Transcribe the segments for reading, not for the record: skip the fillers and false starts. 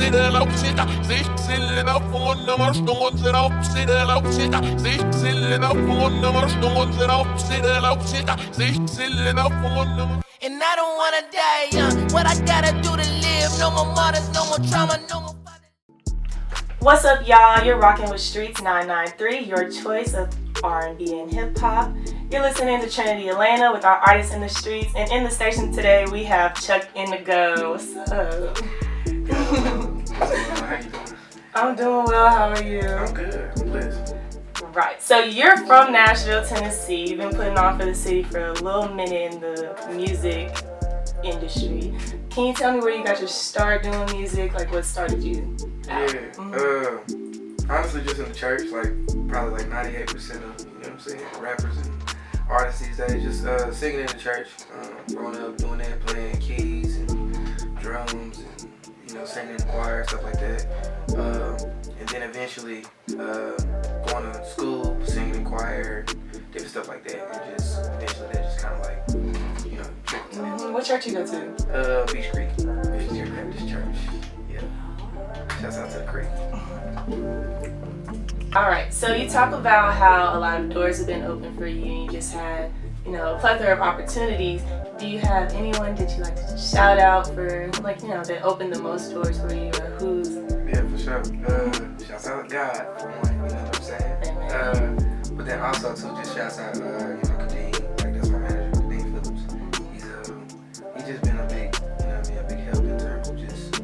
And I don't wanna die young. What I gotta do to live? No more martyrs, no more trauma, no more. What's up, y'all? You're rocking with Streetz 993, your choice of R&B and hip hop. You're listening to Trinity Alana with our artists in the streets, and in the station today we have Chuck iNDigo. What's up? How you doing? I'm doing well. How are you? I'm good. I'm blessed. Right. So you're from Nashville, Tennessee. You've been putting on for the city for a little minute in the music industry. Can you tell me where you got your start doing music? Like, what started you out? Yeah. Honestly, just in the church. Like, probably like 98% of, you know what I'm saying, rappers and artists these days, just singing in the church. Growing up doing that, playing keys and drums and, you know, singing in the choir, stuff like that. And then eventually going to school, singing in choir, different stuff like that. And just eventually that just kind of like, you know, trickled to that. What church you go to? Beach Creek Missionary Baptist Church. Yeah. Shouts out to the Creek. Alright, so you talk about how a lot of doors have been open for you and you just had, you know, a plethora of opportunities. Do you have anyone that you like to shout out for, like, you know, that opened the most doors for you, or who's? Yeah, for sure. Shouts out to God for one, you know what I'm saying? But then also too, just shouts out, you know, Kadeem, like that's my manager, Kadeem Phillips. He's just been a big, you know what I mean, a big help in terms of just,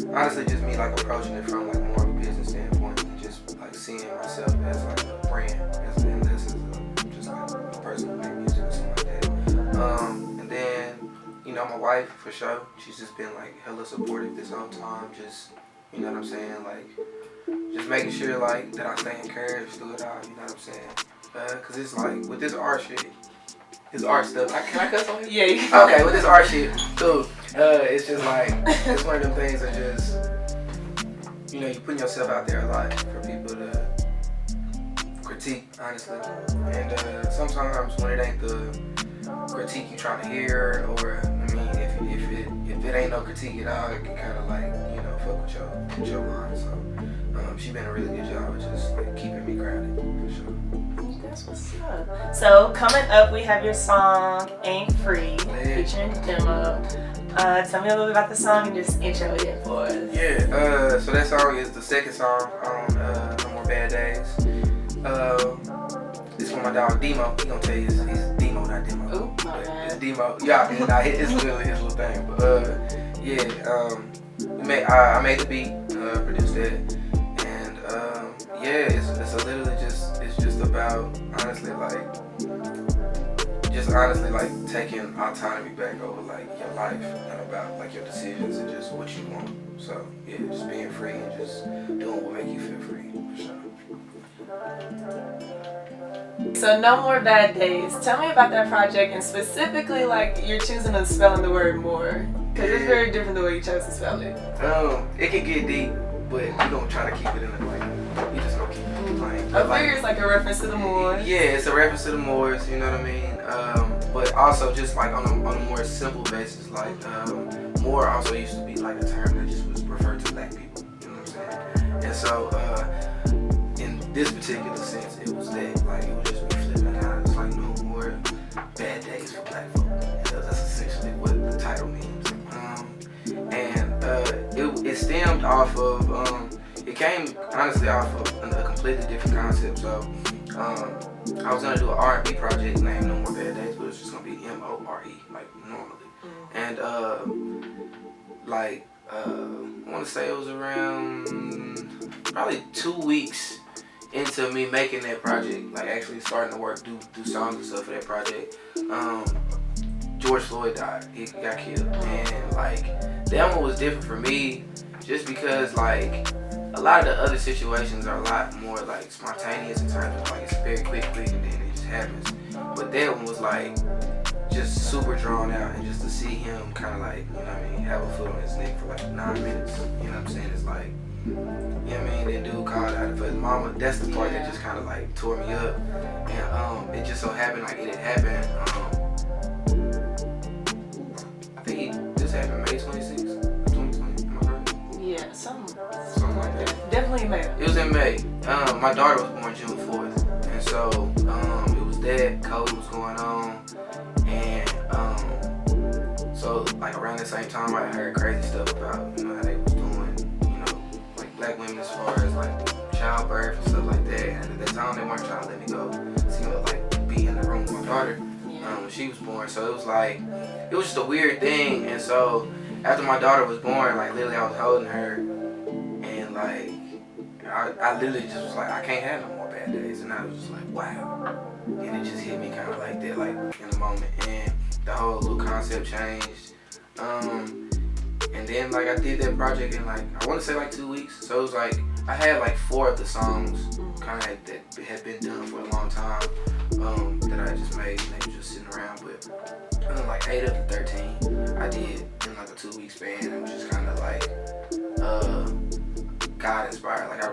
honestly, just me like approaching it from like more of a business standpoint and just like seeing myself as like a brand, as and this is just like a person who makes music or something like that. And then, you know, my wife for sure, she's just been like hella supportive this whole time, just, you know what I'm saying, like just making sure like that I stay encouraged through it all, you know what I'm saying? Cause it's like with this art shit, this art stuff. Can I cuss on here? Yeah. Okay, with this art shit, too. It's just like it's one of them things that just, you know, you putting yourself out there a lot for people to critique, honestly. And sometimes when it ain't the critique you trying to hear, or I mean, if it ain't no critique at all, it can kind of like, you know, fuck with your mind. So she been a really good job of just like keeping me grounded for sure. That's what's up. So coming up, we have your song "Ain't Free" featuring Demo. Tell me a little bit about the song and just intro it for us. Yeah. So that song is the second song on No More Bad Days. This from my dog Demo. He gonna tell you he's Demo, not Demo. Ooh, my bad. It's Demo. Yeah, it's literally his little thing. But I made the beat, produced it, and it's literally just about honestly like taking autonomy back over like your life and about like your decisions and just what you want. So yeah, just being free and just doing what make you feel free for sure. So No More Bad Days. Tell me about that project, and specifically like you're choosing to spelling the word more, because it's very different the way you chose to spell it. It can get deep, but we're gonna try to keep it in the like we just gonna keep it plain. I figure it's like a reference to the Moors. Yeah, it's a reference to the Moors, you know what I mean? But also just like on a more simple basis, like Moor also used to be like a term that just was referred to black people, you know what I'm saying? And so in this particular sense, it was that, like it would just be flipping out. It's like no more bad days for black folk. That's essentially what the title means. It stemmed off of, it came honestly off of a completely different concept. So I was gonna do an R&B project named No More Bad Days, but it's just gonna be MORE, like normally. And I wanna say it was around probably 2 weeks into me making that project, like actually starting to work, do songs and stuff for that project. George Floyd died. He got killed, and like that one was different for me, just because like a lot of the other situations are a lot more like spontaneous in terms of like it's very quick, and then it just happens. But that one was like just super drawn out, and just to see him kind of like, you know what I mean, have a foot on his neck for like 9 minutes. You know what I'm saying? It's like, you know what I mean? That dude called out for his mama. That's the part that just kind of like tore me up, and it just so happened like it had happened. I think this happened May 26th, 2020. Am I correct? Yeah. Yeah, something like that. Definitely May. It was in May. My daughter was born June 4th, and so it was that COVID was going on, and so like around the same time I heard crazy stuff about how they was doing like black women as far as like childbirth and stuff like that. And at that time they weren't trying to let me go like be in the room with my daughter when she was born. So it was just a weird thing. And so after my daughter was born, like literally I was holding her, and like I literally just was like, I can't have no more bad days. And I was just like, wow. And it just hit me kind of like that, like in the moment. And the whole little concept changed. And then like I did that project in like, I want to say like 2 weeks. So it was like, I had like 4 of the songs kind of that had been done for a long time that I just made, and they were just sitting around. But like 8 of the 13 I did in like a 2-week span. It was just kind of like God inspired. Like I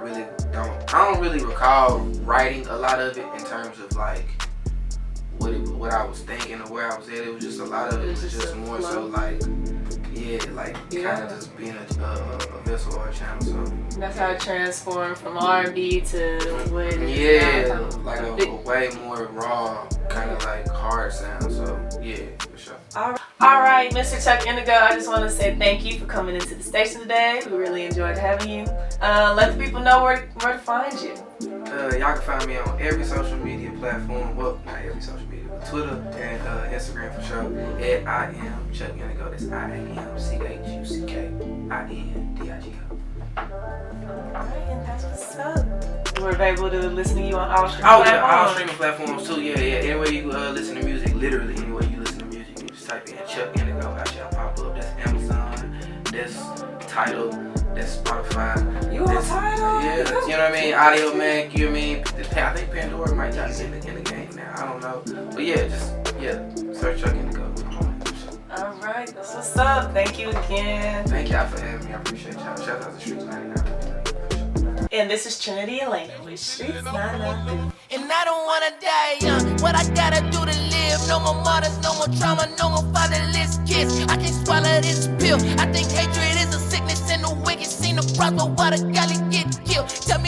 don't really recall writing a lot of it in terms of like what I was thinking or where I was at. It was just a lot of it was just more so like kind of just being a vessel or a channel. So that's how it transformed from R&B to what it is now. Like a way more raw, kind of like hard sound. So yeah, for sure. All right, Mr. Chuck Indigo, I just want to say thank you for coming into the station today. We really enjoyed having you. Let the people know where to find you. Y'all can find me on every social media platform. Well, not every social media, but Twitter and Instagram for sure. At I am Chuck Indigo. That's IAMCHUCK-INDIGO. Alright, and that's what's up. We're able to listen to you on all streaming platforms. Yeah, all streaming platforms too. Yeah. Anywhere you listen to music, literally anywhere you listen to music, you just type in Chuck Indigo. Out y'all pop up. That's Amazon. That's Tidal. That's Spotify. You on Tidal? Yeah, you know what I mean? Audio Mac, you know what I mean? I think Pandora might be in the game now. I don't know. But yeah, search Chuck Indigo. Alright, that's what's up. Thank you again. Thank y'all for having me. I appreciate y'all. Shout out to Streetz 99. And this is Trinity Alana with Streetz 993. And I don't wanna die young. What I gotta do to live? No more martyrs, no more trauma, no more fatherless kids. I can't swallow this pill. I think hatred is a sickness and the wicked seem to prosper while the godly